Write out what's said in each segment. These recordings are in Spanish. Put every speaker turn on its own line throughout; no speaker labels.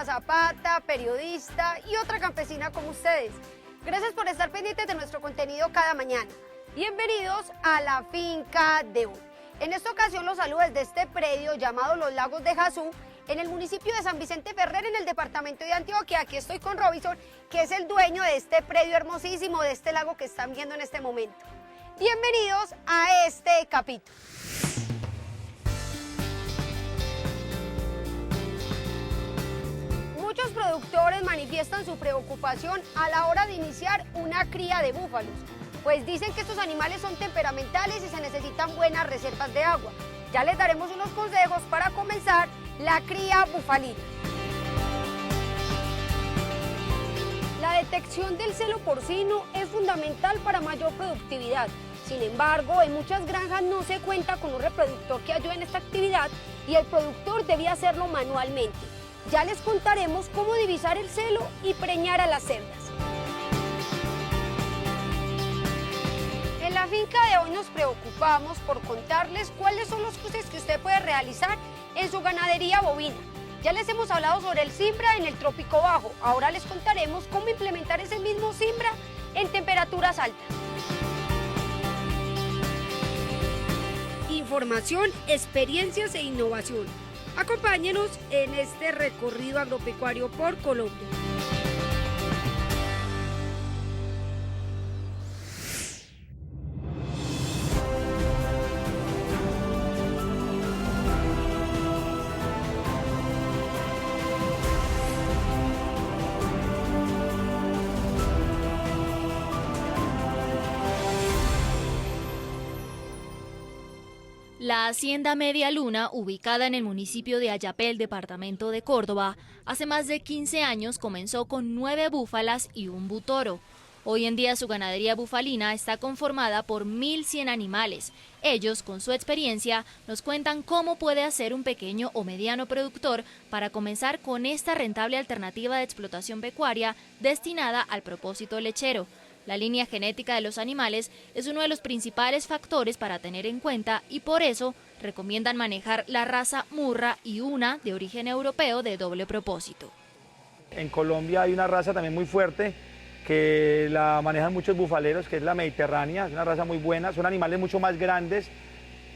Zapata, periodista y otra campesina como ustedes. Gracias por estar pendientes de nuestro contenido cada mañana. Bienvenidos a la finca de hoy. En esta ocasión los saludo desde este predio llamado Los Lagos de Jasú, en el municipio de San Vicente Ferrer, en el departamento de Antioquia. Aquí estoy con Robinson, que es el dueño de este predio hermosísimo, de este lago que están viendo en este momento. Bienvenidos a este capítulo. Muchos productores manifiestan su preocupación a la hora de iniciar una cría de búfalos, pues dicen que estos animales son temperamentales y se necesitan buenas reservas de agua. Ya les daremos unos consejos para comenzar la cría bufalina. La detección del celo porcino es fundamental para mayor productividad. Sin embargo, en muchas granjas no se cuenta con un reproductor que ayude en esta actividad y el productor debe hacerlo manualmente. Ya les contaremos cómo divisar el celo y preñar a las cerdas. En la finca de hoy nos preocupamos por contarles cuáles son los cruces que usted puede realizar en su ganadería bovina. Ya les hemos hablado sobre el Zimbra en el trópico bajo. Ahora les contaremos cómo implementar ese mismo Zimbra en temperaturas altas. Información, experiencias e innovación. Acompáñenos en este recorrido agropecuario por Colombia.
La Hacienda Media Luna, ubicada en el municipio de Ayapel, departamento de Córdoba, hace más de 15 años comenzó con 9 búfalas y un butoro. Hoy en día su ganadería bufalina está conformada por 1.100 animales. Ellos, con su experiencia, nos cuentan cómo puede hacer un pequeño o mediano productor para comenzar con esta rentable alternativa de explotación pecuaria destinada al propósito lechero. La línea genética de los animales es uno de los principales factores para tener en cuenta y por eso recomiendan manejar la raza Murra y una de origen europeo de doble propósito.
En Colombia hay una raza también muy fuerte que la manejan muchos bufaleros, que es la mediterránea, es una raza muy buena, son animales mucho más grandes,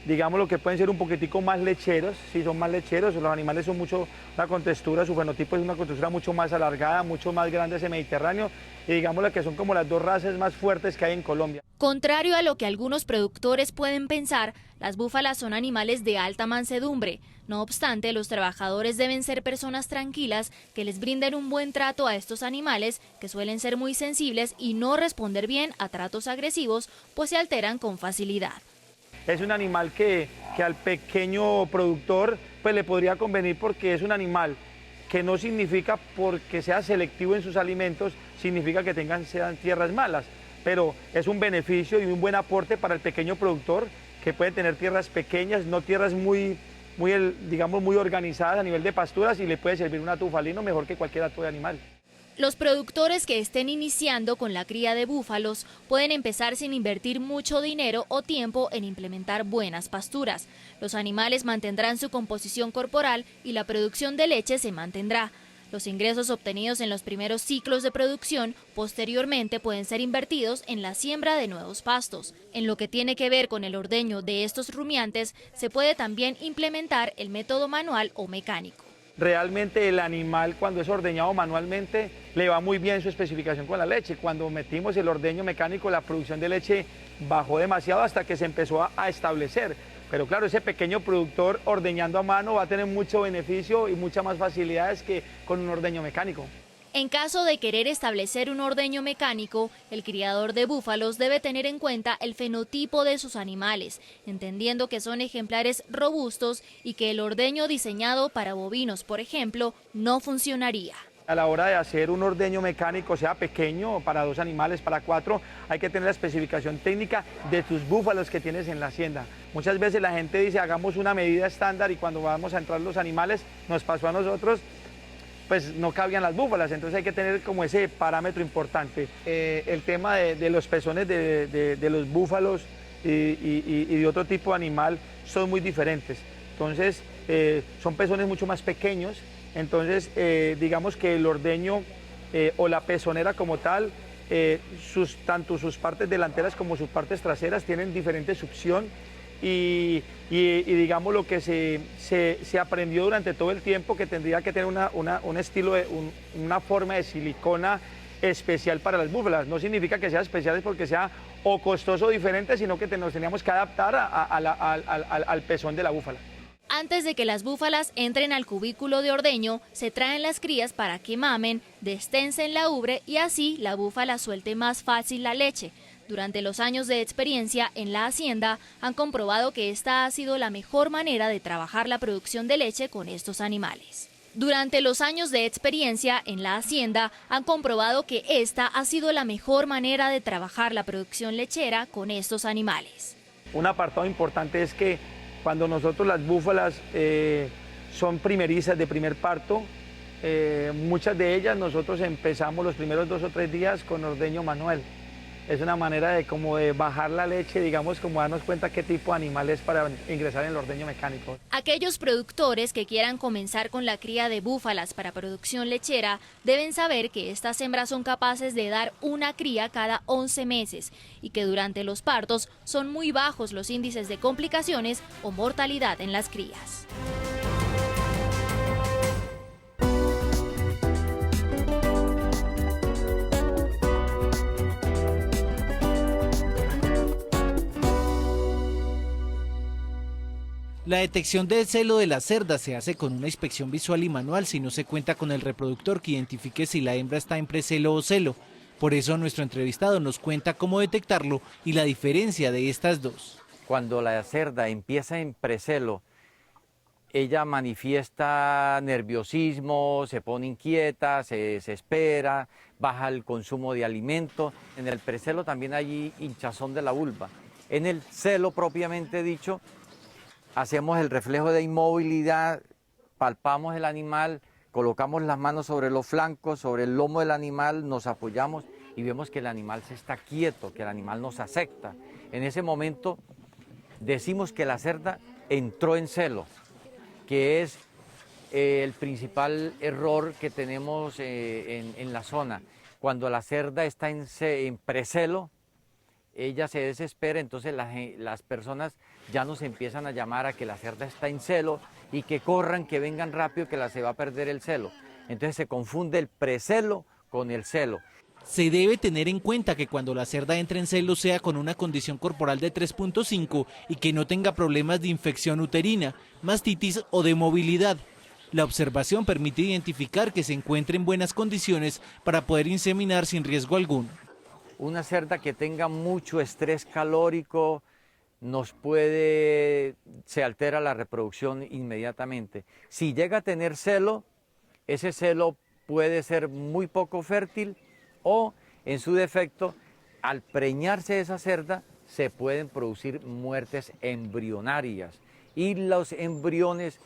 digamos lo que pueden ser un poquitico más lecheros, sí son más lecheros, los animales son mucho, la contextura, su fenotipo es una contextura mucho más alargada, mucho más grande ese mediterráneo y digamos que son como las dos razas más fuertes que hay en Colombia.
Contrario a lo que algunos productores pueden pensar, las búfalas son animales de alta mansedumbre. No obstante, los trabajadores deben ser personas tranquilas que les brinden un buen trato a estos animales que suelen ser muy sensibles y no responder bien a tratos agresivos, pues se alteran con facilidad.
Es un animal que al pequeño productor pues le podría convenir porque es un animal que no significa porque sea selectivo en sus alimentos, significa que sean tierras malas, pero es un beneficio y un buen aporte para el pequeño productor que puede tener tierras pequeñas, no tierras muy organizadas a nivel de pasturas y le puede servir un hato bufalino mejor que cualquier hato de animal.
Los productores que estén iniciando con la cría de búfalos pueden empezar sin invertir mucho dinero o tiempo en implementar buenas pasturas. Los animales mantendrán su composición corporal y la producción de leche se mantendrá. Los ingresos obtenidos en los primeros ciclos de producción posteriormente pueden ser invertidos en la siembra de nuevos pastos. En lo que tiene que ver con el ordeño de estos rumiantes, se puede también implementar el método manual o mecánico.
Realmente el animal cuando es ordeñado manualmente le va muy bien su especificación con la leche. Cuando metimos el ordeño mecánico la producción de leche bajó demasiado hasta que se empezó a establecer. Pero claro, ese pequeño productor ordeñando a mano va a tener mucho beneficio y muchas más facilidades que con un ordeño mecánico.
En caso de querer establecer un ordeño mecánico, el criador de búfalos debe tener en cuenta el fenotipo de sus animales, entendiendo que son ejemplares robustos y que el ordeño diseñado para bovinos, por ejemplo, no funcionaría.
A la hora de hacer un ordeño mecánico, sea pequeño, para 2 animales, para 4, hay que tener la especificación técnica de tus búfalos que tienes en la hacienda. Muchas veces la gente dice, hagamos una medida estándar y cuando vamos a entrar los animales, nos pasó a nosotros, pues no cabían las búfalas, entonces hay que tener como ese parámetro importante. El tema de los pezones de los búfalos y de otro tipo de animal son muy diferentes. Entonces son pezones mucho más pequeños Entonces, digamos que el ordeño o la pezonera como tal, tanto sus partes delanteras como sus partes traseras tienen diferente succión y digamos lo que se aprendió durante todo el tiempo que tendría que tener un estilo, una forma de silicona especial para las búfalas. No significa que sea especial porque sea o costoso o diferente, sino que nos teníamos que adaptar al pezón de la búfala.
Antes de que las búfalas entren al cubículo de ordeño, se traen las crías para que mamen, destensen la ubre y así la búfala suelte más fácil la leche. Durante los años de experiencia en la hacienda, han comprobado que esta ha sido la mejor manera de trabajar la producción de leche con estos animales. Durante los años de experiencia en la hacienda, han comprobado que esta ha sido la mejor manera de trabajar la producción lechera con estos animales.
Un apartado importante es que cuando nosotros las búfalas son primerizas de primer parto, muchas de ellas nosotros empezamos los primeros 2 o 3 días con ordeño manual. Es una manera de bajar la leche, digamos, como darnos cuenta qué tipo de animal es para ingresar en el ordeño mecánico.
Aquellos productores que quieran comenzar con la cría de búfalas para producción lechera deben saber que estas hembras son capaces de dar una cría cada 11 meses y que durante los partos son muy bajos los índices de complicaciones o mortalidad en las crías.
La detección del celo de la cerda se hace con una inspección visual y manual si no se cuenta con el reproductor que identifique si la hembra está en precelo o celo. Por eso nuestro entrevistado nos cuenta cómo detectarlo y la diferencia de estas dos.
Cuando la cerda empieza en precelo, ella manifiesta nerviosismo, se pone inquieta, se desespera, baja el consumo de alimento. En el precelo también hay hinchazón de la vulva. En el celo propiamente dicho, hacemos el reflejo de inmovilidad, palpamos el animal, colocamos las manos sobre los flancos, sobre el lomo del animal, nos apoyamos y vemos que el animal se está quieto, que el animal nos acepta. En ese momento decimos que la cerda entró en celo, que es el principal error que tenemos en la zona. Cuando la cerda está en precelo, ella se desespera, entonces las personas ya nos empiezan a llamar a que la cerda está en celo y que corran, que vengan rápido, que se va a perder el celo. Entonces se confunde el precelo con el celo.
Se debe tener en cuenta que cuando la cerda entra en celo sea con una condición corporal de 3.5 y que no tenga problemas de infección uterina, mastitis o de movilidad. La observación permite identificar que se encuentre en buenas condiciones para poder inseminar sin riesgo alguno.
Una cerda que tenga mucho estrés calórico se altera la reproducción inmediatamente. Si llega a tener celo, ese celo puede ser muy poco fértil o, en su defecto, al preñarse esa cerda, se pueden producir muertes embrionarias y los embriones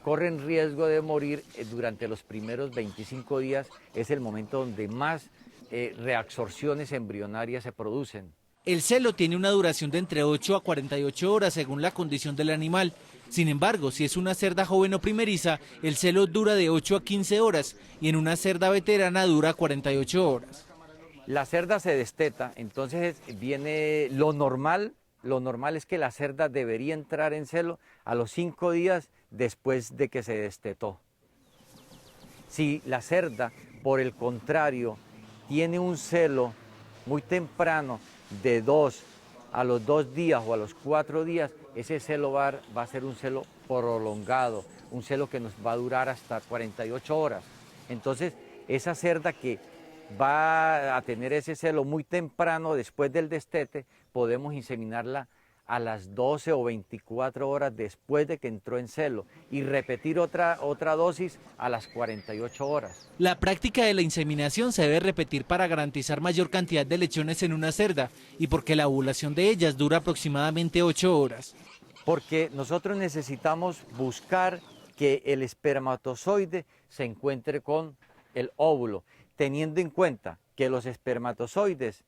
corren riesgo de morir durante los primeros 25 días. Es el momento donde más reabsorciones embrionarias se producen.
El celo tiene una duración de entre 8 a 48 horas según la condición del animal. Sin embargo, si es una cerda joven o primeriza, el celo dura de 8 a 15 horas y en una cerda veterana dura 48 horas.
La cerda se desteta, entonces viene lo normal es que la cerda debería entrar en celo a los 5 días después de que se destetó. Si la cerda, por el contrario, tiene un celo muy temprano, de 2 a los 2 días o a los 4 días, ese celo va a ser un celo prolongado, un celo que nos va a durar hasta 48 horas. Entonces, esa cerda que va a tener ese celo muy temprano después del destete, podemos inseminarla a las 12 o 24 horas después de que entró en celo y repetir otra dosis a las 48 horas.
La práctica de la inseminación se debe repetir para garantizar mayor cantidad de lechones en una cerda y porque la ovulación de ellas dura aproximadamente 8 horas.
Porque nosotros necesitamos buscar que el espermatozoide se encuentre con el óvulo, teniendo en cuenta que los espermatozoides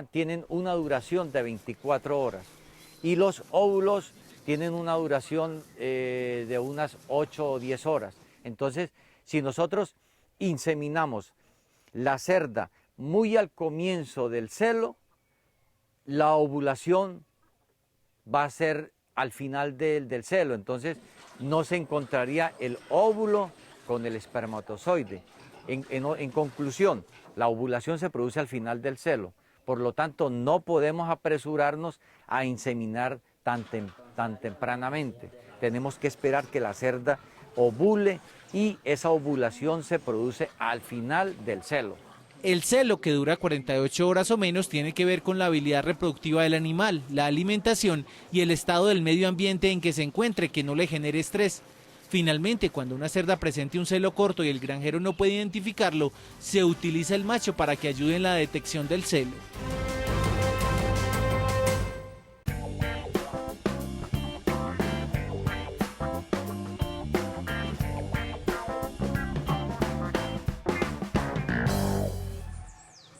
tienen una duración de 24 horas y los óvulos tienen una duración de unas 8 o 10 horas. Entonces, si nosotros inseminamos la cerda muy al comienzo del celo, la ovulación va a ser al final del celo, entonces no se encontraría el óvulo con el espermatozoide. En conclusión, la ovulación se produce al final del celo, por lo tanto no podemos apresurarnos a inseminar tan tempranamente. Tenemos que esperar que la cerda ovule y esa ovulación se produce al final del celo.
El celo, que dura 48 horas o menos, tiene que ver con la habilidad reproductiva del animal, la alimentación y el estado del medio ambiente en que se encuentre, que no le genere estrés. Finalmente, cuando una cerda presente un celo corto y el granjero no puede identificarlo, se utiliza el macho para que ayude en la detección del celo.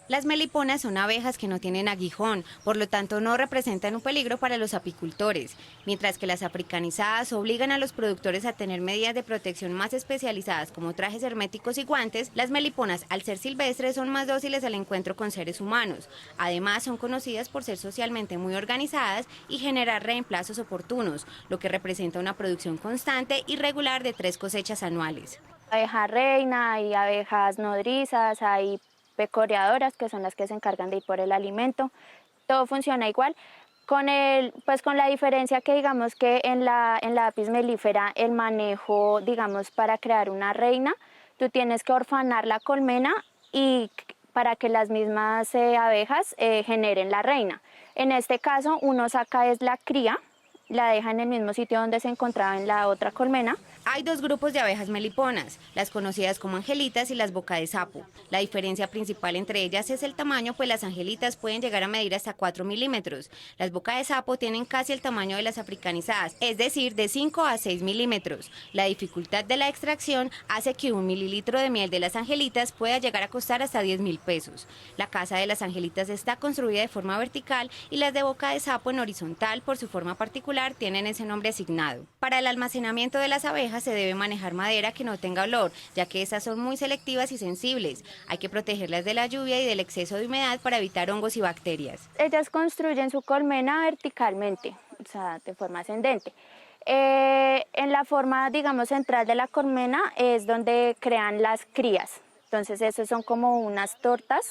Las meliponas son abejas que no tienen aguijón, por lo tanto no representan un peligro para los apicultores, mientras que las africanizadas obligan a los productores a tener medidas de protección más especializadas como trajes herméticos y guantes. Las meliponas, al ser silvestres, son más dóciles al encuentro con seres humanos. Además, son conocidas por ser socialmente muy organizadas y generar reemplazos oportunos, lo que representa una producción constante y regular de 3 cosechas anuales.
Abeja reina, hay abejas nodrizas, hay pecoreadoras, que son las que se encargan de ir por el alimento. Todo funciona igual, con la diferencia que digamos que en la Apis mellifera el manejo, digamos, para crear una reina, tú tienes que orfanar la colmena y para que las mismas abejas generen la reina. En este caso uno saca es la cría, la deja en el mismo sitio donde se encontraba en la otra colmena.
Hay 2 grupos de abejas meliponas, las conocidas como angelitas y las boca de sapo. La diferencia principal entre ellas es el tamaño, pues las angelitas pueden llegar a medir hasta 4 milímetros. Las boca de sapo tienen casi el tamaño de las africanizadas, es decir, de 5 a 6 milímetros. La dificultad de la extracción hace que 1 mililitro de miel de las angelitas pueda llegar a costar hasta 10.000 pesos. La casa de las angelitas está construida de forma vertical y las de boca de sapo en horizontal, por su forma particular, tienen ese nombre asignado. Para el almacenamiento de las abejas se debe manejar madera que no tenga olor, ya que estas son muy selectivas y sensibles. Hay que protegerlas de la lluvia y del exceso de humedad para evitar hongos y bacterias.
Ellas construyen su colmena verticalmente, o sea, de forma ascendente. En la forma, digamos, central de la colmena es donde crean las crías. Entonces, esos son como unas tortas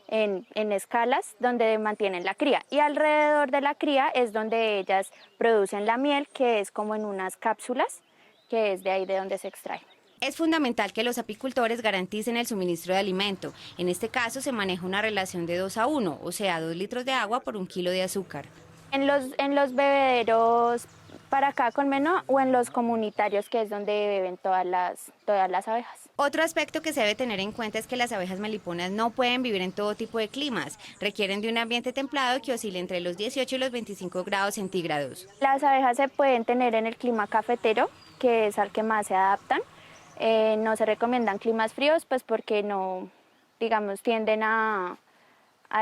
en escalas donde mantienen la cría, y alrededor de la cría es donde ellas producen la miel, que es como en unas cápsulas, que es de ahí de donde se extrae.
Es fundamental que los apicultores garanticen el suministro de alimento. En este caso se maneja una relación de 2:1, o sea, 2 litros de agua por 1 kilo de azúcar.
En los bebederos para cada colmena o en los comunitarios, que es donde beben todas las abejas.
Otro aspecto que se debe tener en cuenta es que las abejas meliponas no pueden vivir en todo tipo de climas. Requieren de un ambiente templado que oscile entre los 18 y los 25 grados centígrados.
Las abejas se pueden tener en el clima cafetero, que es al que más se adaptan. No se recomiendan climas fríos, pues porque no, digamos, tienden a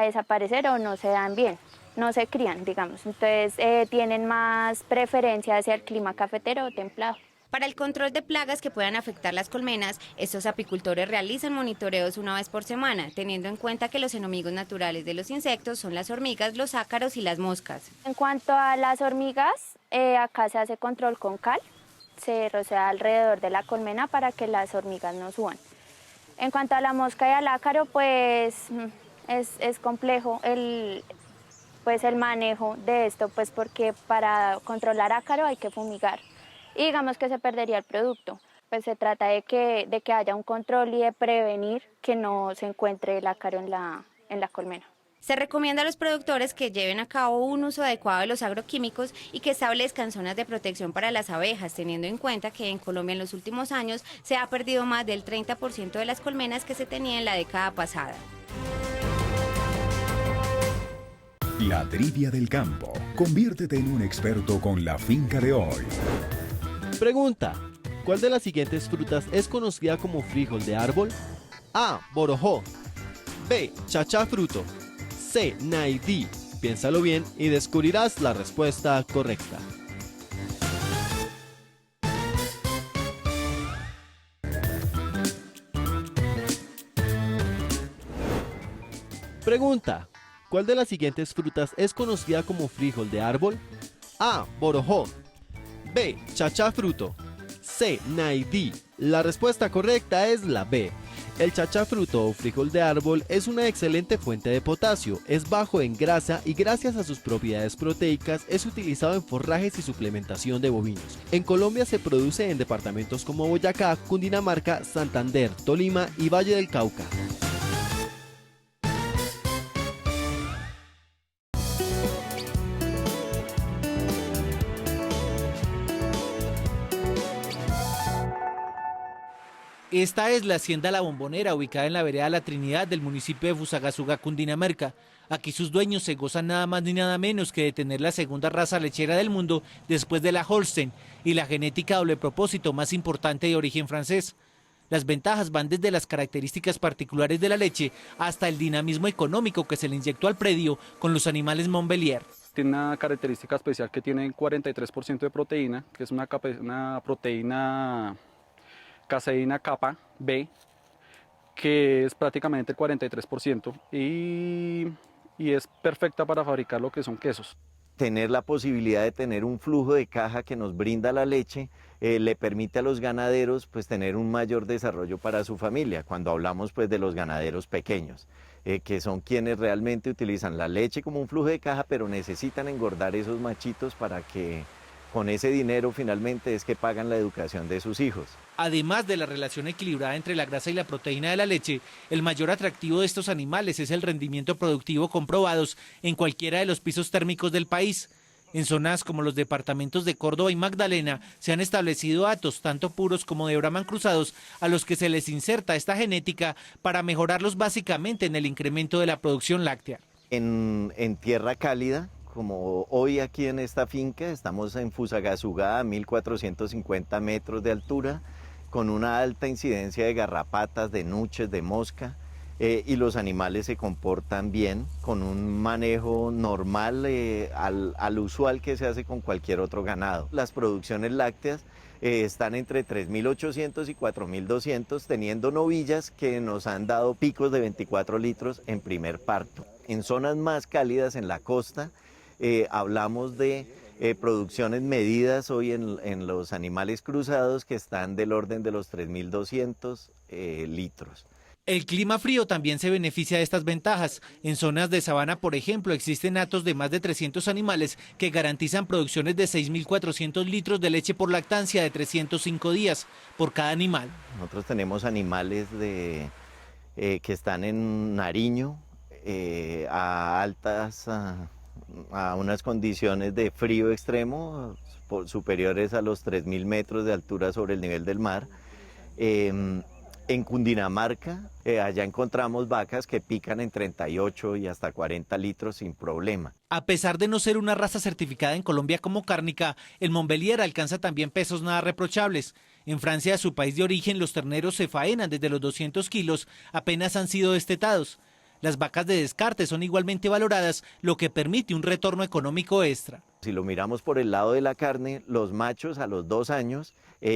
desaparecer o no se dan bien, no se crían, digamos. Entonces tienen más preferencia hacia el clima cafetero o templado.
Para el control de plagas que puedan afectar las colmenas, estos apicultores realizan monitoreos 1 vez por semana, teniendo en cuenta que los enemigos naturales de los insectos son las hormigas, los ácaros y las moscas.
En cuanto a las hormigas, acá se hace control con cal, se rocea alrededor de la colmena para que las hormigas no suban. En cuanto a la mosca y al ácaro, pues es complejo el manejo de esto, pues porque para controlar ácaro hay que fumigar. Y digamos que se perdería el producto. Pues se trata de que haya un control y de prevenir que no se encuentre el ácaro en la colmena.
Se recomienda a los productores que lleven a cabo un uso adecuado de los agroquímicos y que establezcan zonas de protección para las abejas, teniendo en cuenta que en Colombia en los últimos años se ha perdido más del 30% de las colmenas que se tenían en la década pasada.
La trivia del campo. Conviértete en un experto con la finca de hoy.
Pregunta: ¿cuál de las siguientes frutas es conocida como frijol de árbol? A. Borojó. B. Chachafruto. C. Naidí. Piénsalo bien y descubrirás la respuesta correcta. Pregunta: ¿cuál de las siguientes frutas es conocida como frijol de árbol? A. Borojó. B. Chachafruto. C. Naidí. La respuesta correcta es la B. El chachafruto o frijol de árbol es una excelente fuente de potasio, es bajo en grasa y gracias a sus propiedades proteicas es utilizado en forrajes y suplementación de bovinos. En Colombia se produce en departamentos como Boyacá, Cundinamarca, Santander, Tolima y Valle del Cauca.
Esta es la hacienda La Bombonera, ubicada en la vereda La Trinidad del municipio de Fusagasugá, Cundinamarca. Aquí sus dueños se gozan nada más ni nada menos que de tener la segunda raza lechera del mundo después de la Holstein y la genética doble propósito más importante de origen francés. Las ventajas van desde las características particulares de la leche hasta el dinamismo económico que se le inyectó al predio con los animales Montbélier.
Tiene una característica especial que tiene 43% de proteína, que es una proteína caseína capa B, que es prácticamente el 43% y es perfecta para fabricar lo que son quesos.
Tener la posibilidad de tener un flujo de caja que nos brinda la leche le permite a los ganaderos pues tener un mayor desarrollo para su familia, cuando hablamos pues de los ganaderos pequeños, que son quienes realmente utilizan la leche como un flujo de caja, pero necesitan engordar esos machitos para que con ese dinero finalmente es que pagan la educación de sus hijos.
Además de la relación equilibrada entre la grasa y la proteína de la leche, el mayor atractivo de estos animales es el rendimiento productivo comprobados en cualquiera de los pisos térmicos del país. En zonas como los departamentos de Córdoba y Magdalena se han establecido hatos, tanto puros como de Brahman cruzados, a los que se les inserta esta genética para mejorarlos básicamente en el incremento de la producción láctea.
En tierra cálida, como hoy aquí en esta finca, estamos en Fusagasugá a 1450 metros de altura, con una alta incidencia de garrapatas, de nuches, de mosca, y los animales se comportan bien, con un manejo normal al usual que se hace con cualquier otro ganado. Las producciones lácteas están entre 3.800 y 4.200, teniendo novillas que nos han dado picos de 24 litros en primer parto. En zonas más cálidas en la costa, hablamos de producciones medidas hoy en los animales cruzados que están del orden de los 3.200 litros.
El clima frío también se beneficia de estas ventajas. En zonas de sabana, por ejemplo, existen hatos de más de 300 animales que garantizan producciones de 6.400 litros de leche por lactancia de 305 días por cada animal.
Nosotros tenemos animales que están en Nariño a unas condiciones de frío extremo superiores a los 3.000 metros de altura sobre el nivel del mar. En Cundinamarca, allá encontramos vacas que pican en 38 y hasta 40 litros sin problema.
A pesar de no ser una raza certificada en Colombia como cárnica, el Montbélier alcanza también pesos nada reprochables. En Francia, su país de origen, los terneros se faenan desde los 200 kilos, apenas han sido destetados. Las vacas de descarte son igualmente valoradas, lo que permite un retorno económico extra.
Si lo miramos por el lado de la carne, los machos a los 2 años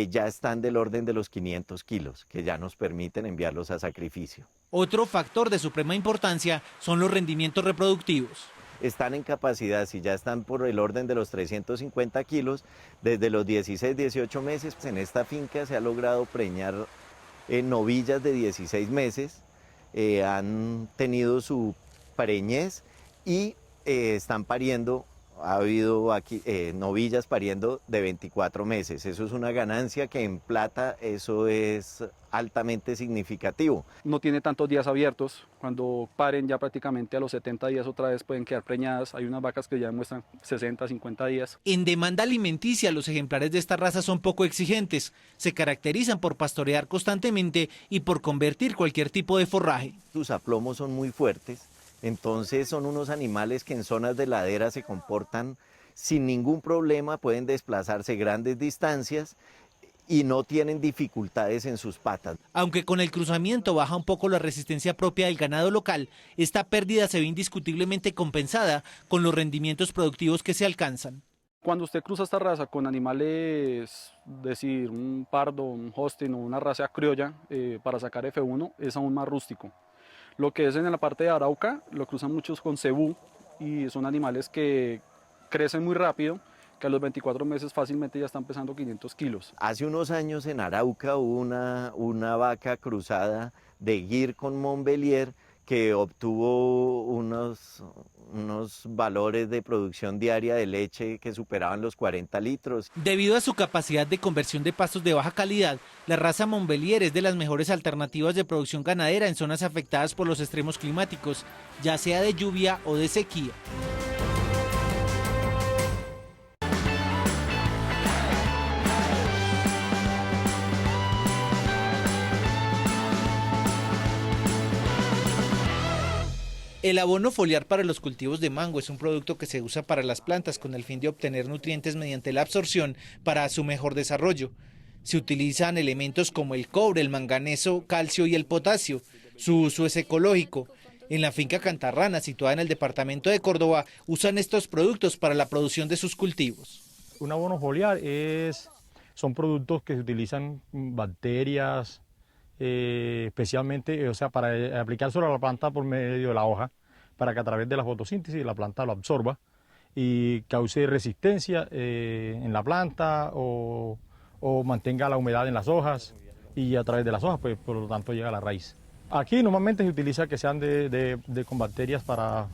ya están del orden de los 500 kilos, que ya nos permiten enviarlos a sacrificio.
Otro factor de suprema importancia son los rendimientos reproductivos.
Están en capacidad, si ya están por el orden de los 350 kilos, desde los 16, 18 meses, en esta finca se ha logrado preñar novillas de 16 meses, han tenido su preñez y están pariendo. Ha habido aquí novillas pariendo de 24 meses. Eso es una ganancia que en plata eso es altamente significativo.
No tiene tantos días abiertos. Cuando paren ya prácticamente a los 70 días otra vez pueden quedar preñadas. Hay unas vacas que ya muestran 60, 50 días.
En demanda alimenticia, los ejemplares de esta raza son poco exigentes. Se caracterizan por pastorear constantemente y por convertir cualquier tipo de forraje.
Sus aplomos son muy fuertes. Entonces son unos animales que en zonas de ladera se comportan sin ningún problema, pueden desplazarse grandes distancias y no tienen dificultades en sus patas.
Aunque con el cruzamiento baja un poco la resistencia propia del ganado local, esta pérdida se ve indiscutiblemente compensada con los rendimientos productivos que se alcanzan.
Cuando usted cruza esta raza con animales, decir un pardo, un Holstein o una raza criolla para sacar F1, es aún más rústico. Lo que es en la parte de Arauca, lo cruzan muchos con cebú y son animales que crecen muy rápido, que a los 24 meses fácilmente ya están pesando 500 kilos.
Hace unos años en Arauca hubo una vaca cruzada de Gir con Montbélier que obtuvo unos valores de producción diaria de leche que superaban los 40 litros.
Debido a su capacidad de conversión de pastos de baja calidad, la raza Montbélier es de las mejores alternativas de producción ganadera en zonas afectadas por los extremos climáticos, ya sea de lluvia o de sequía. El abono foliar para los cultivos de mango es un producto que se usa para las plantas con el fin de obtener nutrientes mediante la absorción para su mejor desarrollo. Se utilizan elementos como el cobre, el manganeso, calcio y el potasio. Su uso es ecológico. En la finca Cantarrana, situada en el departamento de Córdoba, usan estos productos para la producción de sus cultivos.
Un abono foliar son productos que se utilizan bacterias, especialmente, para aplicar sobre la planta por medio de la hoja, para que a través de la fotosíntesis la planta lo absorba y cause resistencia en la planta o mantenga la humedad en las hojas y a través de las hojas, pues por lo tanto llega a la raíz. Aquí normalmente se utiliza que sean con bacterias para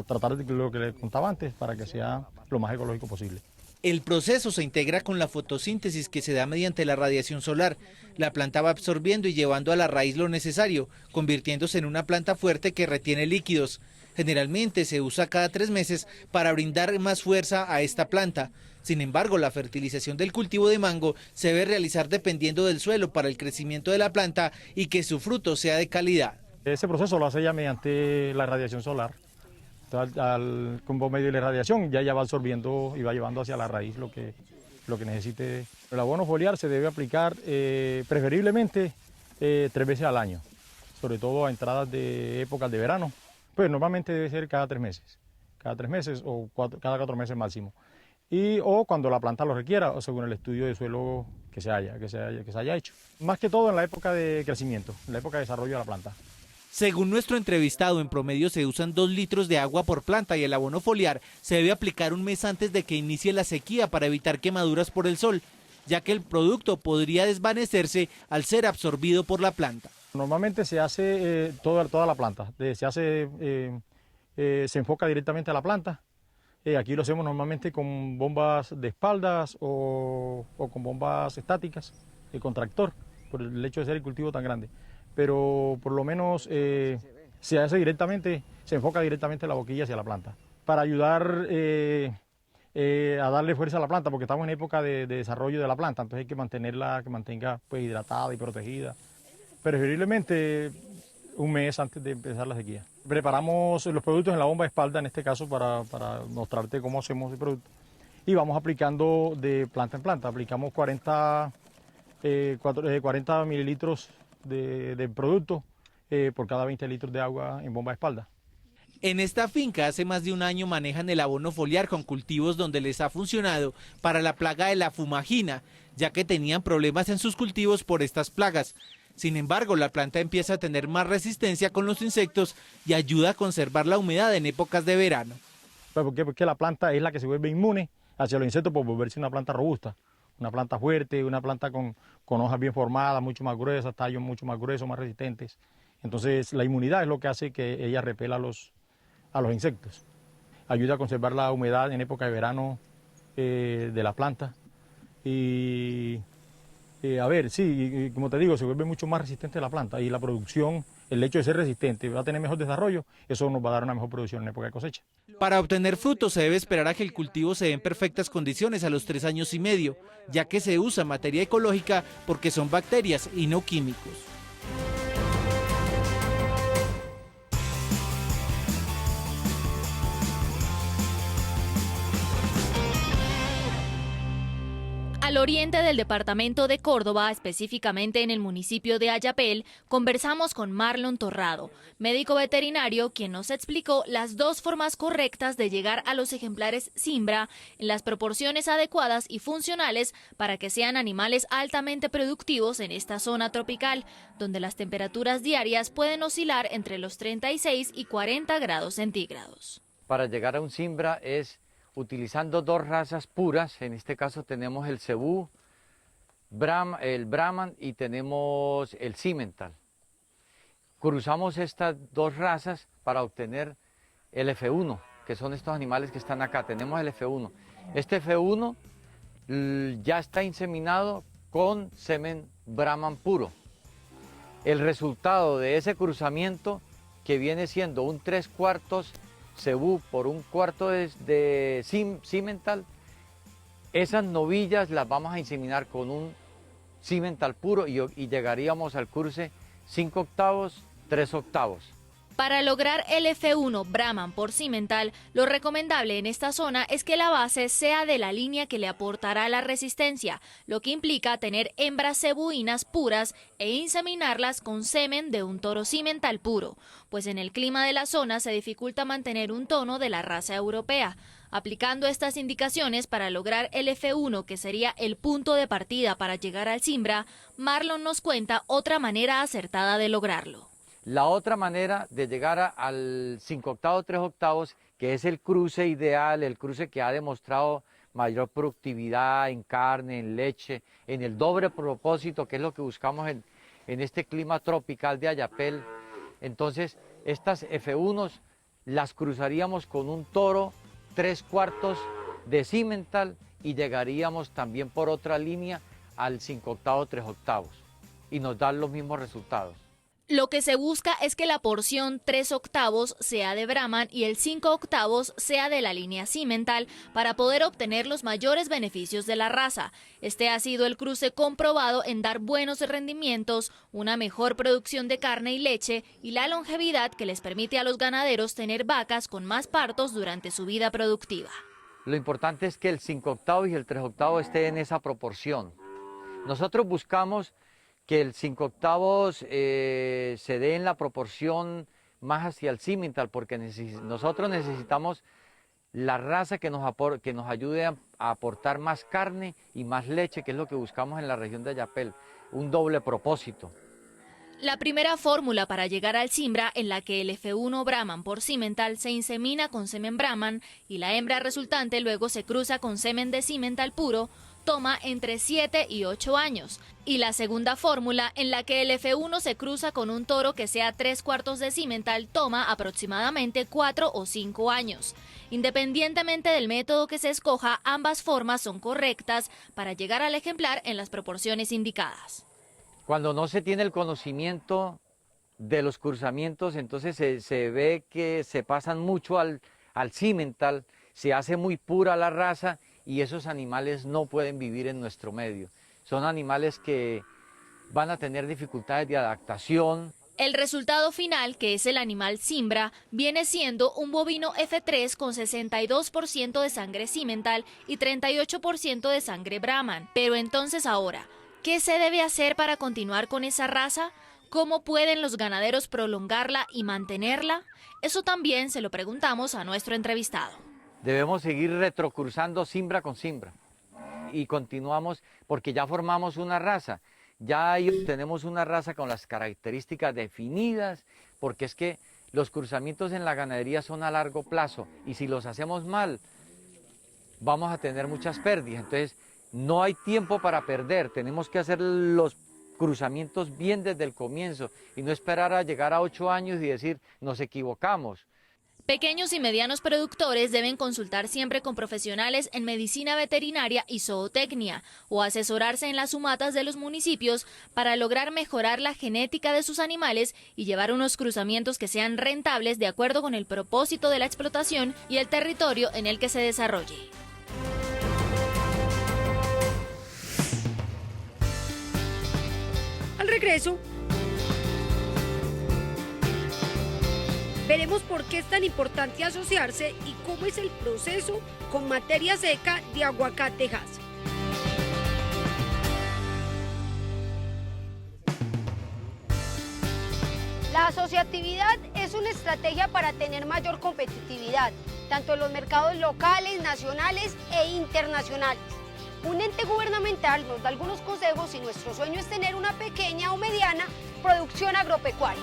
tratar de lo que les contaba antes, para que sea lo más ecológico posible.
El proceso se integra con la fotosíntesis que se da mediante la radiación solar. La planta va absorbiendo y llevando a la raíz lo necesario, convirtiéndose en una planta fuerte que retiene líquidos. Generalmente se usa cada 3 meses para brindar más fuerza a esta planta. Sin embargo, la fertilización del cultivo de mango se debe realizar dependiendo del suelo para el crecimiento de la planta y que su fruto sea de calidad.
Ese proceso lo hace ya mediante la radiación solar. Con medio de la radiación ya va absorbiendo y va llevando hacia la raíz lo que necesite. El abono foliar se debe aplicar preferiblemente 3 veces al año, sobre todo a entradas de épocas de verano. Pues normalmente debe ser cada 3 meses o cada 4 meses máximo. O cuando la planta lo requiera, o según el estudio de suelo que se haya hecho. Más que todo en la época de crecimiento, en la época de desarrollo de la planta.
Según nuestro entrevistado, en promedio se usan 2 litros de agua por planta y el abono foliar se debe aplicar un mes antes de que inicie la sequía para evitar quemaduras por el sol, ya que el producto podría desvanecerse al ser absorbido por la planta.
Normalmente se hace toda la planta, se enfoca directamente a la planta. Aquí lo hacemos normalmente con bombas de espaldas o con bombas estáticas, con tractor, por el hecho de ser el cultivo tan grande. Pero por lo menos se hace directamente, se enfoca directamente la boquilla hacia la planta, para ayudar a darle fuerza a la planta, porque estamos en época de desarrollo de la planta, entonces hay que mantenerla, que mantenga pues hidratada y protegida. Preferiblemente un mes antes de empezar la sequía. Preparamos los productos en la bomba de espalda, en este caso para mostrarte cómo hacemos el producto. Y vamos aplicando de planta en planta, aplicamos 40 mililitros de producto por cada 20 litros de agua en bomba de espalda.
En esta finca hace más de un año manejan el abono foliar con cultivos donde les ha funcionado para la plaga de la fumagina, ya que tenían problemas en sus cultivos por estas plagas. Sin embargo, la planta empieza a tener más resistencia con los insectos y ayuda a conservar la humedad en épocas de verano.
¿Por qué? Porque la planta es la que se vuelve inmune hacia los insectos por volverse una planta robusta, una planta fuerte, una planta con hojas bien formadas, mucho más gruesas, tallos mucho más gruesos, más resistentes. Entonces la inmunidad es lo que hace que ella repela a los insectos. Ayuda a conservar la humedad en época de verano de la planta. Y como te digo, se vuelve mucho más resistente la planta y la producción, el hecho de ser resistente, va a tener mejor desarrollo, eso nos va a dar una mejor producción en época de cosecha.
Para obtener frutos se debe esperar a que el cultivo se dé en perfectas condiciones a los 3 años y medio, ya que se usa materia ecológica porque son bacterias y no químicos.
A
Al oriente del departamento de Córdoba, específicamente en el municipio de Ayapel, conversamos con Marlon Torrado, médico veterinario, quien nos explicó las dos formas correctas de llegar a los ejemplares Zimbra en las proporciones adecuadas y funcionales para que sean animales altamente productivos en esta zona tropical, donde las temperaturas diarias pueden oscilar entre los 36 y 40 grados centígrados.
Para llegar a un Zimbra es utilizando dos razas puras, en este caso tenemos el cebú, el Brahman y tenemos el Simmental. Cruzamos estas dos razas para obtener el F1, que son estos animales que están acá. Tenemos el F1. Este F1 ya está inseminado con semen Brahman puro. El resultado de ese cruzamiento, que viene siendo un 3/4 cebú por 1/4 de Simmental, esas novillas las vamos a inseminar con un Simmental puro y llegaríamos al cruce 5/8, 3/8.
Para lograr el F1 Brahman por Simmental, lo recomendable en esta zona es que la base sea de la línea que le aportará la resistencia, lo que implica tener hembras cebuinas puras e inseminarlas con semen de un toro Simmental puro, pues en el clima de la zona se dificulta mantener un tono de la raza europea. Aplicando estas indicaciones para lograr el F1, que sería el punto de partida para llegar al Zimbra, Marlon nos cuenta otra manera acertada de lograrlo.
La otra manera de llegar al 5/8, 3/8, que es el cruce ideal, el cruce que ha demostrado mayor productividad en carne, en leche, en el doble propósito, que es lo que buscamos en este clima tropical de Ayapel. Entonces, estas F1s las cruzaríamos con un toro 3/4 de Simmental y llegaríamos también por otra línea al 5/8, 3/8 y nos dan los mismos resultados.
Lo que se busca es que la porción 3/8 sea de Brahman y el 5/8 sea de la línea Simmental para poder obtener los mayores beneficios de la raza. Este ha sido el cruce comprobado en dar buenos rendimientos, una mejor producción de carne y leche y la longevidad que les permite a los ganaderos tener vacas con más partos durante su vida productiva.
Lo importante es que el 5/8 y el 3/8 estén en esa proporción. Nosotros buscamos que el 5/8 se dé en la proporción más hacia el Simmental, porque nosotros necesitamos la raza que nos ayude a aportar más carne y más leche, que es lo que buscamos en la región de Ayapel, un doble propósito.
La primera fórmula para llegar al Zimbra, en la que el F1 Brahman por Simmental se insemina con semen Brahman y la hembra resultante luego se cruza con semen de Simmental puro, toma entre 7 y 8 años. Y la segunda fórmula, en la que el F1 se cruza con un toro que sea 3/4 de Simmental, toma aproximadamente 4 o 5 años. Independientemente del método que se escoja, ambas formas son correctas para llegar al ejemplar en las proporciones indicadas.
Cuando no se tiene el conocimiento de los cruzamientos, entonces se ve que se pasan mucho al Simmental, se hace muy pura la raza y esos animales no pueden vivir en nuestro medio. Son animales que van a tener dificultades de adaptación.
El resultado final, que es el animal Zimbra, viene siendo un bovino F3 con 62% de sangre Simmental y 38% de sangre Brahman. Pero entonces ahora, ¿qué se debe hacer para continuar con esa raza? ¿Cómo pueden los ganaderos prolongarla y mantenerla? Eso también se lo preguntamos a nuestro entrevistado.
Debemos seguir retrocruzando Zimbra con Zimbra y continuamos porque ya formamos una raza, ya tenemos una raza con las características definidas, porque es que los cruzamientos en la ganadería son a largo plazo y si los hacemos mal vamos a tener muchas pérdidas. Entonces no hay tiempo para perder, tenemos que hacer los cruzamientos bien desde el comienzo y no esperar a llegar a 8 años y decir nos equivocamos.
Pequeños y medianos productores deben consultar siempre con profesionales en medicina veterinaria y zootecnia o asesorarse en las sumatas de los municipios para lograr mejorar la genética de sus animales y llevar unos cruzamientos que sean rentables de acuerdo con el propósito de la explotación y el territorio en el que se desarrolle.
Al regreso, veremos por qué es tan importante asociarse y cómo es el proceso con materia seca de Aguacatejas. La asociatividad es una estrategia para tener mayor competitividad, tanto en los mercados locales, nacionales e internacionales. Un ente gubernamental nos da algunos consejos y nuestro sueño es tener una pequeña o mediana producción agropecuaria.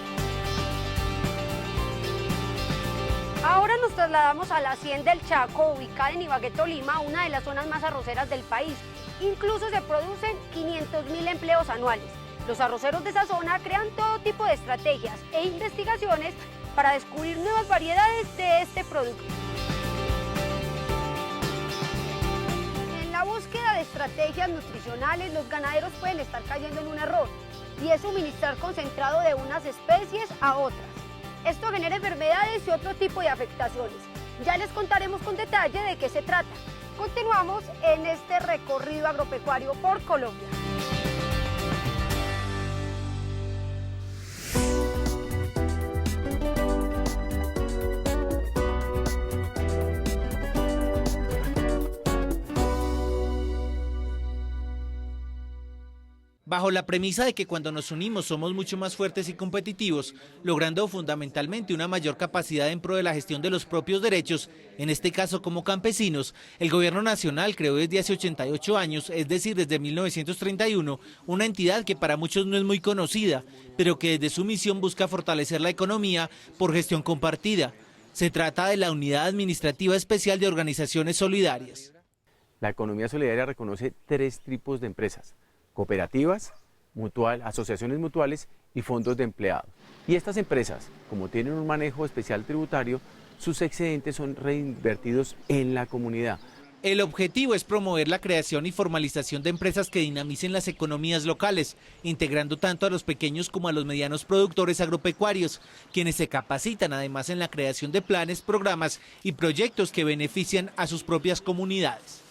Ahora nos trasladamos a la Hacienda El Chaco, ubicada en Ibagué, Tolima, una de las zonas más arroceras del país. Incluso se producen 500.000 empleos anuales. Los arroceros de esa zona crean todo tipo de estrategias e investigaciones para descubrir nuevas variedades de este producto. En la búsqueda de estrategias nutricionales, los ganaderos pueden estar cayendo en un error, y es suministrar concentrado de unas especies a otras. Esto genera enfermedades y otro tipo de afectaciones. Ya les contaremos con detalle de qué se trata. Continuamos en este recorrido agropecuario por Colombia.
Bajo la premisa de que cuando nos unimos somos mucho más fuertes y competitivos, logrando fundamentalmente una mayor capacidad en pro de la gestión de los propios derechos, en este caso como campesinos, el gobierno nacional creó desde hace 88 años, es decir, desde 1931, una entidad que para muchos no es muy conocida, pero que desde su misión busca fortalecer la economía por gestión compartida. Se trata de la Unidad Administrativa Especial de Organizaciones Solidarias.
La economía solidaria reconoce 3 tipos de empresas: cooperativas, asociaciones mutuales y fondos de empleados. Y estas empresas, como tienen un manejo especial tributario, sus excedentes son reinvertidos en la comunidad.
El objetivo es promover la creación y formalización de empresas que dinamicen las economías locales, integrando tanto a los pequeños como a los medianos productores agropecuarios, quienes se capacitan además en la creación de planes, programas y proyectos que benefician a sus propias comunidades.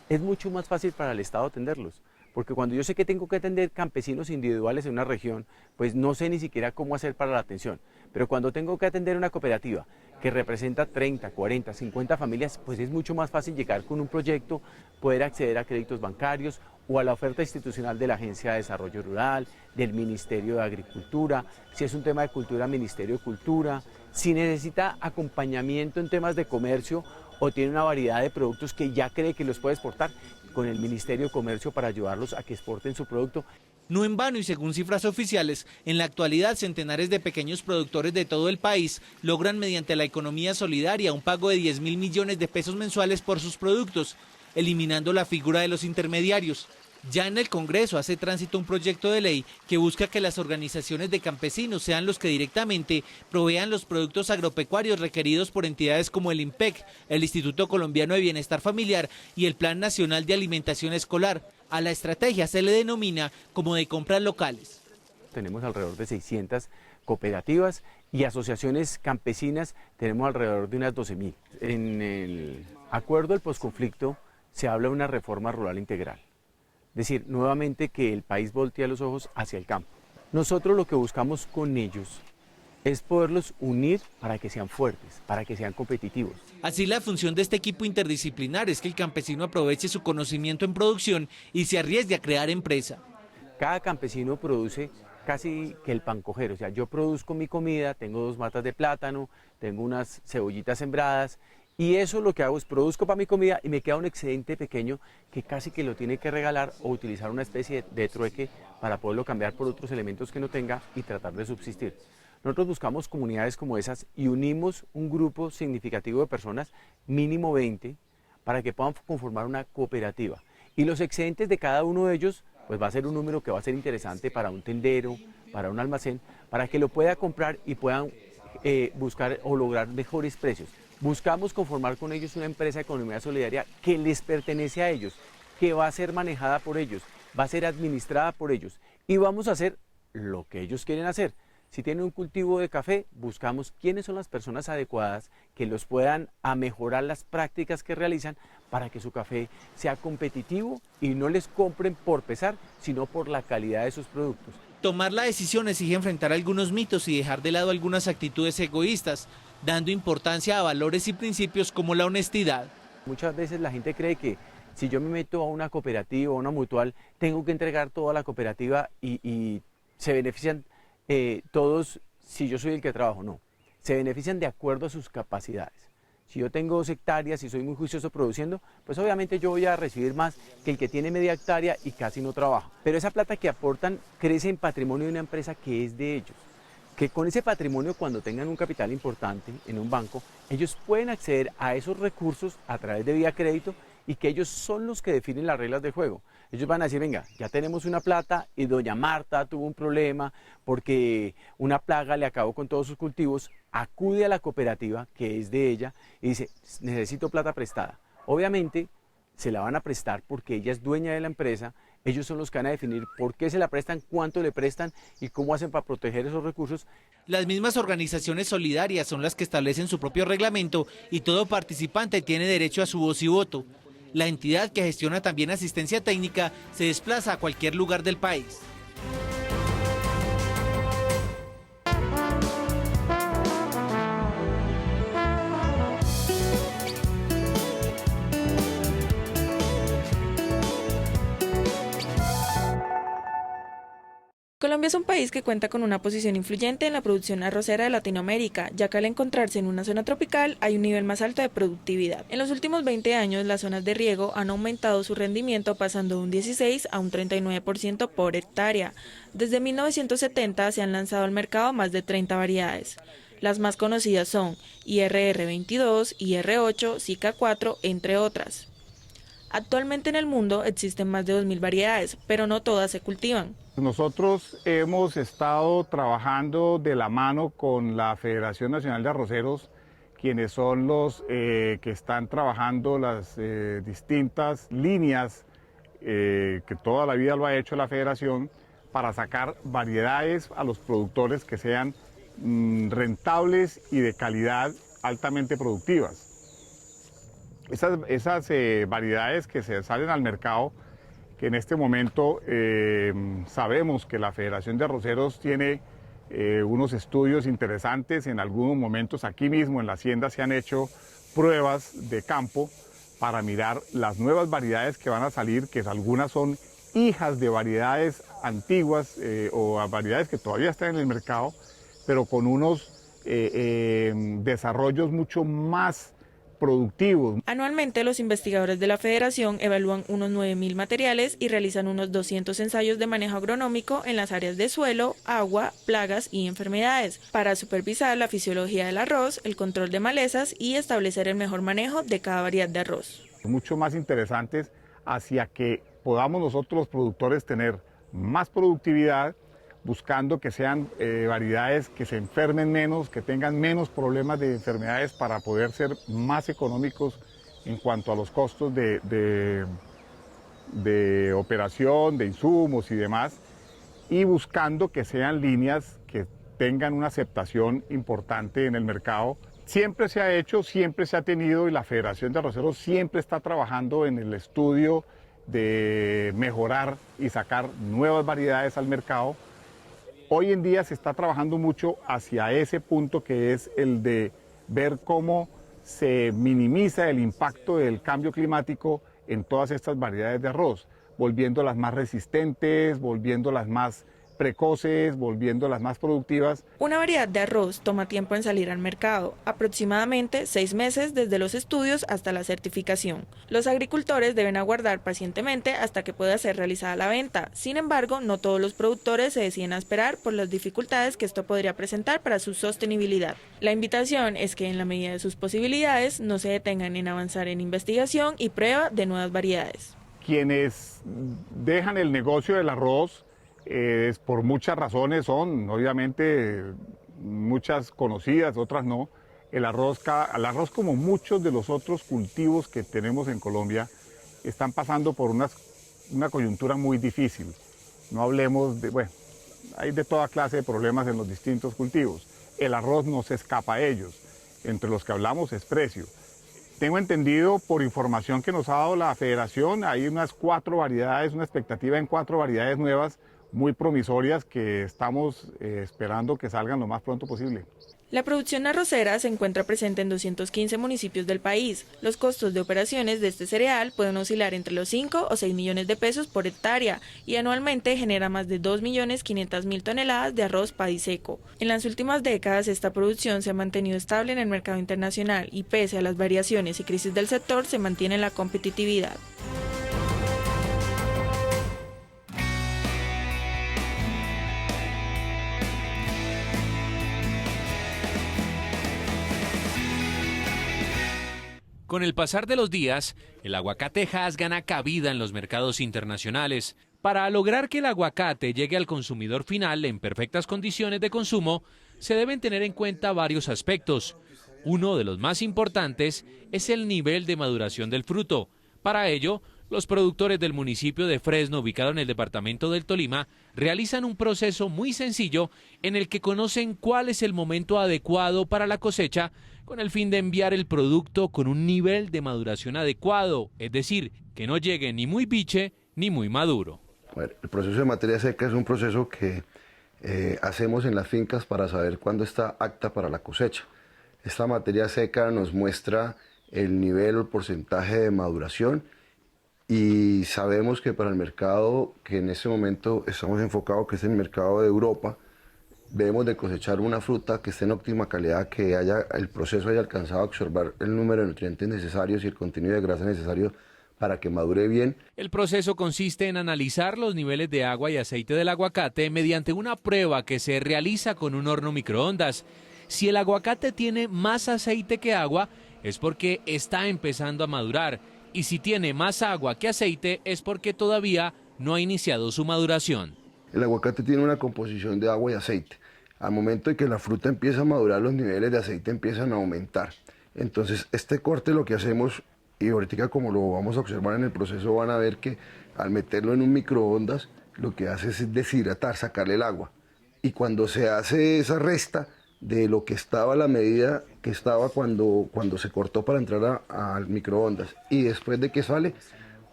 Es mucho más fácil para el Estado atenderlos, porque cuando yo sé que tengo que atender campesinos individuales en una región, pues no sé ni siquiera cómo hacer para la atención. Pero cuando tengo que atender una cooperativa que representa 30, 40, 50 familias, pues es mucho más fácil llegar con un proyecto, poder acceder a créditos bancarios o a la oferta institucional de la Agencia de Desarrollo Rural, del Ministerio de Agricultura, si es un tema de cultura, Ministerio de Cultura, si necesita acompañamiento en temas de comercio o tiene una variedad de productos que ya cree que los puede exportar, con el Ministerio de Comercio para ayudarlos a que exporten su producto.
No en vano y según cifras oficiales, en la actualidad centenares de pequeños productores de todo el país logran mediante la economía solidaria un pago de 10.000 millones de pesos mensuales por sus productos, eliminando la figura de los intermediarios. Ya en el Congreso hace tránsito un proyecto de ley que busca que las organizaciones de campesinos sean los que directamente provean los productos agropecuarios requeridos por entidades como el INPEC, el Instituto Colombiano de Bienestar Familiar y el Plan Nacional de Alimentación Escolar. A la estrategia se le denomina como de compras locales.
Tenemos alrededor de 600 cooperativas y asociaciones campesinas, tenemos alrededor de unas 12.000. En el acuerdo del posconflicto se habla de una reforma rural integral. Es decir, nuevamente que el país voltee los ojos hacia el campo. Nosotros lo que buscamos con ellos es poderlos unir para que sean fuertes, para que sean competitivos.
Así la función de este equipo interdisciplinar es que el campesino aproveche su conocimiento en producción y se arriesgue a crear empresa.
Cada campesino produce casi que el pancojero, o sea, yo produzco mi comida, tengo 2 matas de plátano, tengo unas cebollitas sembradas, y eso lo que hago es produzco para mi comida y me queda un excedente pequeño que casi que lo tiene que regalar o utilizar una especie de trueque para poderlo cambiar por otros elementos que no tenga y tratar de subsistir. Nosotros buscamos comunidades como esas y unimos un grupo significativo de personas, mínimo 20, para que puedan conformar una cooperativa. Y los excedentes de cada uno de ellos, pues va a ser un número que va a ser interesante para un tendero, para un almacén, para que lo pueda comprar y puedan buscar o lograr mejores precios. Buscamos conformar con ellos una empresa de economía solidaria que les pertenece a ellos, que va a ser manejada por ellos, va a ser administrada por ellos y vamos a hacer lo que ellos quieren hacer. Si tienen un cultivo de café, buscamos quiénes son las personas adecuadas que los puedan a mejorar las prácticas que realizan para que su café sea competitivo y no les compren por pesar, sino por la calidad de sus productos.
Tomar la decisión exige enfrentar algunos mitos y dejar de lado algunas actitudes egoístas, dando importancia a valores y principios como la honestidad.
Muchas veces la gente cree que si yo me meto a una cooperativa o a una mutual, tengo que entregar toda la cooperativa y se benefician todos si yo soy el que trabajo, no. Se benefician de acuerdo a sus capacidades. Si yo tengo 2 hectáreas y soy muy juicioso produciendo, pues obviamente yo voy a recibir más que el que tiene media hectárea y casi no trabaja. Pero esa plata que aportan crece en patrimonio de una empresa que es de ellos. Que con ese patrimonio, cuando tengan un capital importante en un banco, ellos pueden acceder a esos recursos a través de vía crédito y que ellos son los que definen las reglas del juego. Ellos van a decir, venga, ya tenemos una plata y doña Marta tuvo un problema porque una plaga le acabó con todos sus cultivos, acude a la cooperativa que es de ella y dice, necesito plata prestada. Obviamente se la van a prestar porque ella es dueña de la empresa, ellos son los que van a definir por qué se la prestan, cuánto le prestan y cómo hacen para proteger esos recursos.
Las mismas organizaciones solidarias son las que establecen su propio reglamento y todo participante tiene derecho a su voz y voto. La entidad, que gestiona también asistencia técnica, se desplaza a cualquier lugar del país.
Colombia es un país que cuenta con una posición influyente en la producción arrocera de Latinoamérica, ya que al encontrarse en una zona tropical hay un nivel más alto de productividad. En los últimos 20 años, las zonas de riego han aumentado su rendimiento pasando de un 16 a un 39% por hectárea. Desde 1970 se han lanzado al mercado más de 30 variedades. Las más conocidas son IRR22, IR8, Zika 4, entre otras. Actualmente en el mundo existen más de 2.000 variedades, pero no todas se cultivan.
Nosotros hemos estado trabajando de la mano con la Federación Nacional de Arroceros, quienes son los que están trabajando las distintas líneas que toda la vida lo ha hecho la Federación, para sacar variedades a los productores que sean rentables y de calidad altamente productivas. Esas variedades que se salen al mercado, que en este momento sabemos que la Federación de Arroceros tiene unos estudios interesantes. En algunos momentos aquí mismo en la hacienda se han hecho pruebas de campo para mirar las nuevas variedades que van a salir, que algunas son hijas de variedades antiguas o variedades que todavía están en el mercado, pero con unos desarrollos mucho más productivos.
Anualmente los investigadores de la Federación evalúan unos 9.000 materiales y realizan unos 200 ensayos de manejo agronómico en las áreas de suelo, agua, plagas y enfermedades, para supervisar la fisiología del arroz, el control de malezas y establecer el mejor manejo de cada variedad de arroz.
Mucho más interesantes hacia que podamos nosotros los productores tener más productividad, buscando que sean variedades que se enfermen menos, que tengan menos problemas de enfermedades, para poder ser más económicos en cuanto a los costos de operación, de insumos y demás, y buscando que sean líneas que tengan una aceptación importante en el mercado. Siempre se ha hecho, siempre se ha tenido, y la Federación de Arroceros siempre está trabajando en el estudio de mejorar y sacar nuevas variedades al mercado. Hoy en día se está trabajando mucho hacia ese punto, que es el de ver cómo se minimiza el impacto del cambio climático en todas estas variedades de arroz, volviéndolas más resistentes, volviéndolas más precoces, volviéndolas más productivas.
Una variedad de arroz toma tiempo en salir al mercado, aproximadamente 6 meses desde los estudios hasta la certificación. Los agricultores deben aguardar pacientemente hasta que pueda ser realizada la venta. Sin embargo, no todos los productores se deciden a esperar por las dificultades que esto podría presentar para su sostenibilidad. La invitación es que en la medida de sus posibilidades no se detengan en avanzar en investigación y prueba de nuevas variedades.
Quienes dejan el negocio del arroz por muchas razones, son obviamente muchas conocidas, otras no. El arroz, como muchos de los otros cultivos que tenemos en Colombia, están pasando por una coyuntura muy difícil. No hablemos de, bueno, hay de toda clase de problemas en los distintos cultivos. El arroz no se escapa a ellos. Entre los que hablamos es precio. Tengo entendido, por información que nos ha dado la Federación, hay unas 4 variedades, una expectativa en 4 variedades nuevas muy promisorias que estamos esperando que salgan lo más pronto posible.
La producción arrocera se encuentra presente en 215 municipios del país. Los costos de operaciones de este cereal pueden oscilar entre los 5 o 6 millones de pesos por hectárea y anualmente genera más de 2.500.000 toneladas de arroz paddy seco. En las últimas décadas esta producción se ha mantenido estable en el mercado internacional y pese a las variaciones y crisis del sector se mantiene la competitividad.
Con el pasar de los días, el aguacate Hass gana cabida en los mercados internacionales. Para lograr que el aguacate llegue al consumidor final en perfectas condiciones de consumo, se deben tener en cuenta varios aspectos. Uno de los más importantes es el nivel de maduración del fruto. Para ello, los productores del municipio de Fresno, ubicado en el departamento del Tolima, realizan un proceso muy sencillo en el que conocen cuál es el momento adecuado para la cosecha con el fin de enviar el producto con un nivel de maduración adecuado, es decir, que no llegue ni muy biche ni muy maduro.
Bueno, el proceso de materia seca es un proceso que hacemos en las fincas para saber cuándo está apta para la cosecha. Esta materia seca nos muestra el nivel o el porcentaje de maduración y sabemos que para el mercado que en este momento estamos enfocados, que es el mercado de Europa, debemos de cosechar una fruta que esté en óptima calidad, que el proceso haya alcanzado a absorber el número de nutrientes necesarios y el contenido de grasa necesario para que madure bien.
El proceso consiste en analizar los niveles de agua y aceite del aguacate mediante una prueba que se realiza con un horno microondas. Si el aguacate tiene más aceite que agua, es porque está empezando a madurar, y si tiene más agua que aceite, es porque todavía no ha iniciado su maduración.
El aguacate tiene una composición de agua y aceite. Al momento de que la fruta empieza a madurar, los niveles de aceite empiezan a aumentar. Entonces, este corte lo que hacemos, y ahorita como lo vamos a observar en el proceso, van a ver que al meterlo en un microondas, lo que hace es deshidratar, sacarle el agua. Y cuando se hace esa resta de lo que estaba la medida que estaba cuando se cortó para entrar al microondas, y después de que sale,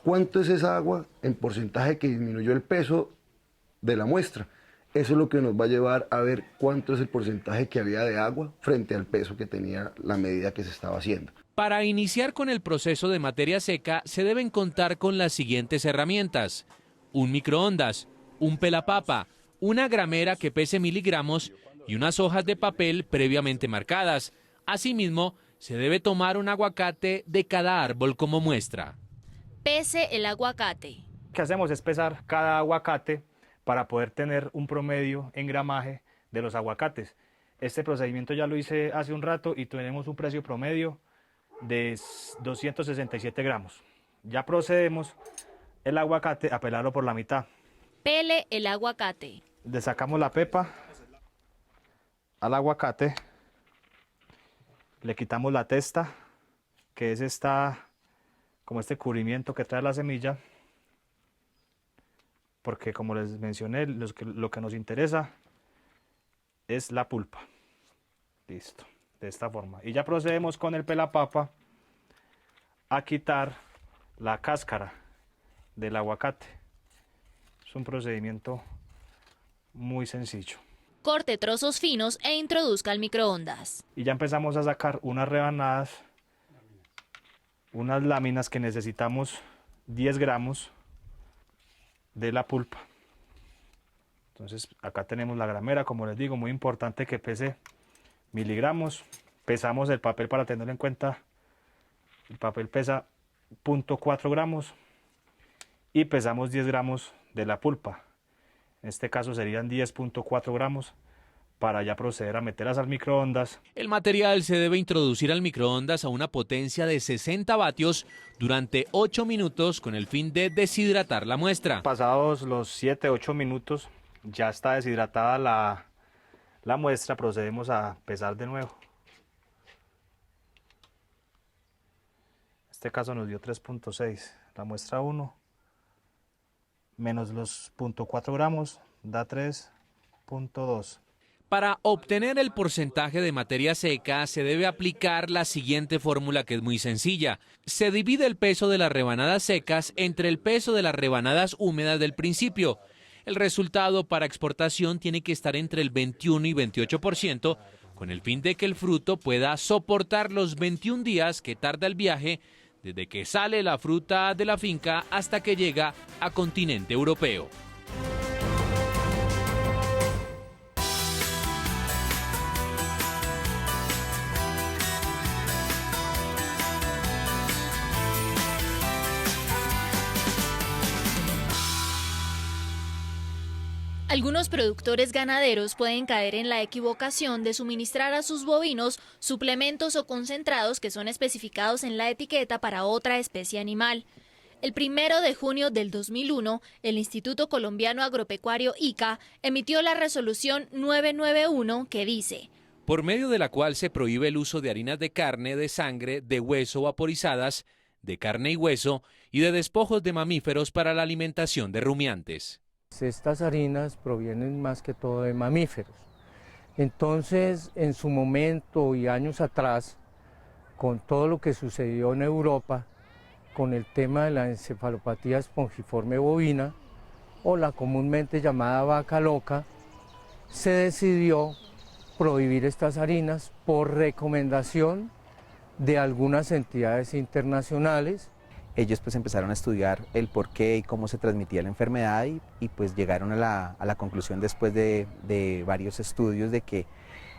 ¿cuánto es esa agua en porcentaje que disminuyó el peso de la muestra? Eso es lo que nos va a llevar a ver cuánto es el porcentaje que había de agua frente al peso que tenía la medida que se estaba haciendo.
Para iniciar con el proceso de materia seca se deben contar con las siguientes herramientas: un microondas, un pelapapa, una gramera que pese miligramos y unas hojas de papel previamente marcadas. Asimismo, se debe tomar un aguacate de cada árbol como muestra.
Pese el aguacate.
Lo que hacemos es pesar cada aguacate para poder tener un promedio en gramaje de los aguacates. Este procedimiento ya lo hice hace un rato y tenemos un precio promedio de 267 gramos. Ya procedemos el aguacate a pelarlo por la mitad.
Pele el aguacate.
Le sacamos la pepa al aguacate, le quitamos la testa, que es como este cubrimiento que trae la semilla, porque como les mencioné, lo que nos interesa es la pulpa. Listo, de esta forma. Y ya procedemos con el pelapapa a quitar la cáscara del aguacate. Es un procedimiento muy sencillo.
Corte trozos finos e introduzca al microondas.
Y ya empezamos a sacar unas rebanadas, unas láminas que necesitamos 10 gramos de la pulpa. Entonces acá tenemos la gramera, como les digo, muy importante que pese miligramos. Pesamos el papel para tenerlo en cuenta. El papel pesa 0.4 gramos y pesamos 10 gramos de la pulpa. En este caso serían 10.4 gramos para ya proceder a meterlas al microondas.
El material se debe introducir al microondas a una potencia de 60 vatios durante 8 minutos con el fin de deshidratar la muestra.
Pasados los 7-8 minutos ya está deshidratada la muestra, procedemos a pesar de nuevo. En este caso nos dio 3.6, la muestra 1 menos los 0.4 gramos da 3.2.
Para obtener el porcentaje de materia seca se debe aplicar la siguiente fórmula, que es muy sencilla. Se divide el peso de las rebanadas secas entre el peso de las rebanadas húmedas del principio. El resultado para exportación tiene que estar entre el 21 y 28%, con el fin de que el fruto pueda soportar los 21 días que tarda el viaje desde que sale la fruta de la finca hasta que llega a continente europeo.
Algunos productores ganaderos pueden caer en la equivocación de suministrar a sus bovinos suplementos o concentrados que son especificados en la etiqueta para otra especie animal. El 1 de junio del 2001, el Instituto Colombiano Agropecuario ICA emitió la resolución 991 que dice:
por medio de la cual se prohíbe el uso de harinas de carne, de sangre, de hueso vaporizadas, de carne y hueso y de despojos de mamíferos para la alimentación de rumiantes.
Estas harinas provienen más que todo de mamíferos. Entonces, en su momento y años atrás, con todo lo que sucedió en Europa, con el tema de la encefalopatía espongiforme bovina, o la comúnmente llamada vaca loca, se decidió prohibir estas harinas por recomendación de algunas entidades internacionales.
Ellos pues empezaron a estudiar el por qué y cómo se transmitía la enfermedad y pues llegaron a la conclusión después de varios estudios de que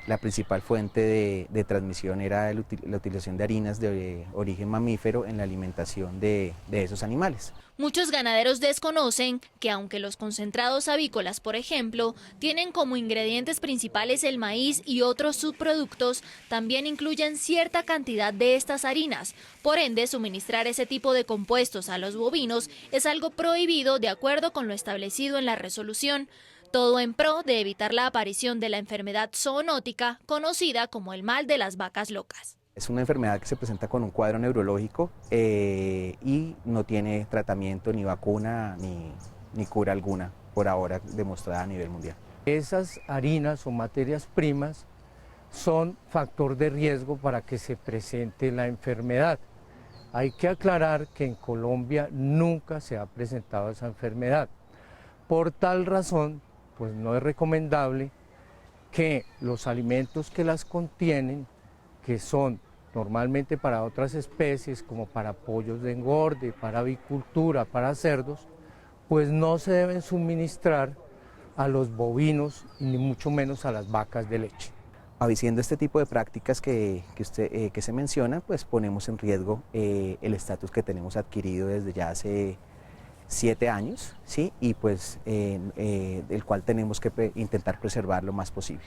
la principal fuente de transmisión era la utilización de harinas de origen mamífero en la alimentación de esos animales.
Muchos ganaderos desconocen que aunque los concentrados avícolas, por ejemplo, tienen como ingredientes principales el maíz y otros subproductos, también incluyen cierta cantidad de estas harinas. Por ende, suministrar ese tipo de compuestos a los bovinos es algo prohibido de acuerdo con lo establecido en la resolución. Todo en pro de evitar la aparición de la enfermedad zoonótica conocida como el mal de las vacas locas.
Es una enfermedad que se presenta con un cuadro neurológico y no tiene tratamiento, ni vacuna, ni cura alguna por ahora demostrada a nivel mundial.
Esas harinas o materias primas son factor de riesgo para que se presente la enfermedad. Hay que aclarar que en Colombia nunca se ha presentado esa enfermedad. Por tal razón, pues no es recomendable que los alimentos que las contienen, que son normalmente para otras especies como para pollos de engorde, para avicultura, para cerdos, pues no se deben suministrar a los bovinos ni mucho menos a las vacas de leche.
Haciendo este tipo de prácticas que se menciona, pues ponemos en riesgo el estatus que tenemos adquirido desde ya hace 7 años, ¿sí? Y pues el cual tenemos que intentar preservar lo más posible.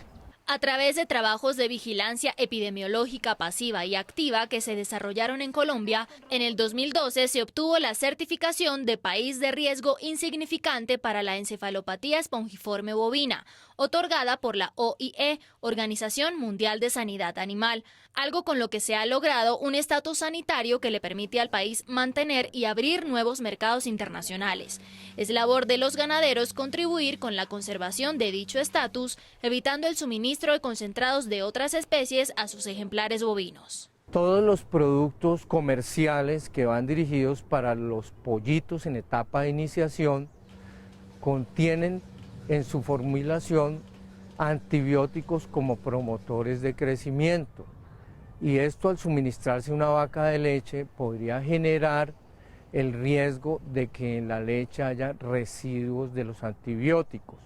A través de trabajos de vigilancia epidemiológica pasiva y activa que se desarrollaron en Colombia, en el 2012 se obtuvo la certificación de país de riesgo insignificante para la encefalopatía espongiforme bovina, otorgada por la OIE, Organización Mundial de Sanidad Animal, algo con lo que se ha logrado un estatus sanitario que le permite al país mantener y abrir nuevos mercados internacionales. Es labor de los ganaderos contribuir con la conservación de dicho estatus, evitando el suministro de concentrados de otras especies a sus ejemplares bovinos.
Todos los productos comerciales que van dirigidos para los pollitos en etapa de iniciación contienen en su formulación antibióticos como promotores de crecimiento, y esto al suministrarse una vaca de leche podría generar el riesgo de que en la leche haya residuos de los antibióticos.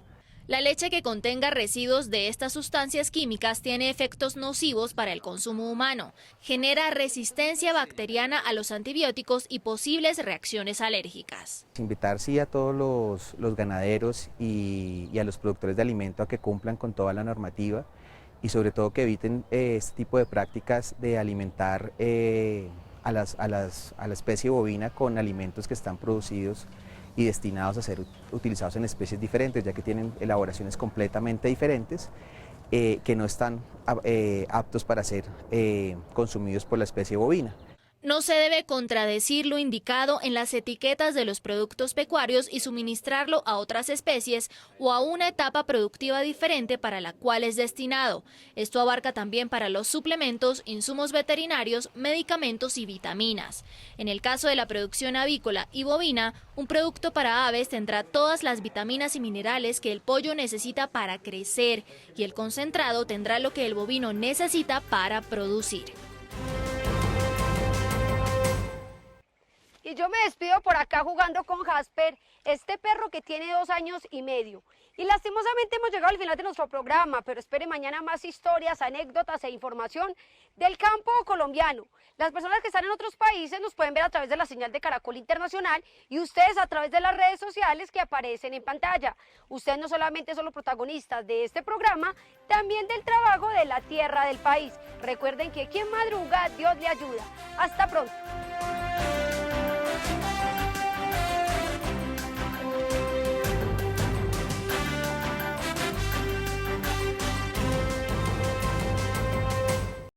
La leche que contenga residuos de estas sustancias químicas tiene efectos nocivos para el consumo humano, genera resistencia bacteriana a los antibióticos y posibles reacciones alérgicas.
Invitar sí a todos los ganaderos y a los productores de alimento a que cumplan con toda la normativa y sobre todo que eviten este tipo de prácticas de alimentar a la especie bovina con alimentos que están producidos y destinados a ser utilizados en especies diferentes, ya que tienen elaboraciones completamente diferentes que no están aptos para ser consumidos por la especie bovina.
No se debe contradecir lo indicado en las etiquetas de los productos pecuarios y suministrarlo a otras especies o a una etapa productiva diferente para la cual es destinado. Esto abarca también para los suplementos, insumos veterinarios, medicamentos y vitaminas. En el caso de la producción avícola y bovina, un producto para aves tendrá todas las vitaminas y minerales que el pollo necesita para crecer y el concentrado tendrá lo que el bovino necesita para producir.
Y yo me despido por acá jugando con Jasper, este perro que tiene 2 años y medio. Y lastimosamente hemos llegado al final de nuestro programa, pero espere mañana más historias, anécdotas e información del campo colombiano. Las personas que están en otros países nos pueden ver a través de la señal de Caracol Internacional y ustedes a través de las redes sociales que aparecen en pantalla. Ustedes no solamente son los protagonistas de este programa, también del trabajo de la tierra del país. Recuerden que quien madruga, Dios le ayuda. Hasta pronto.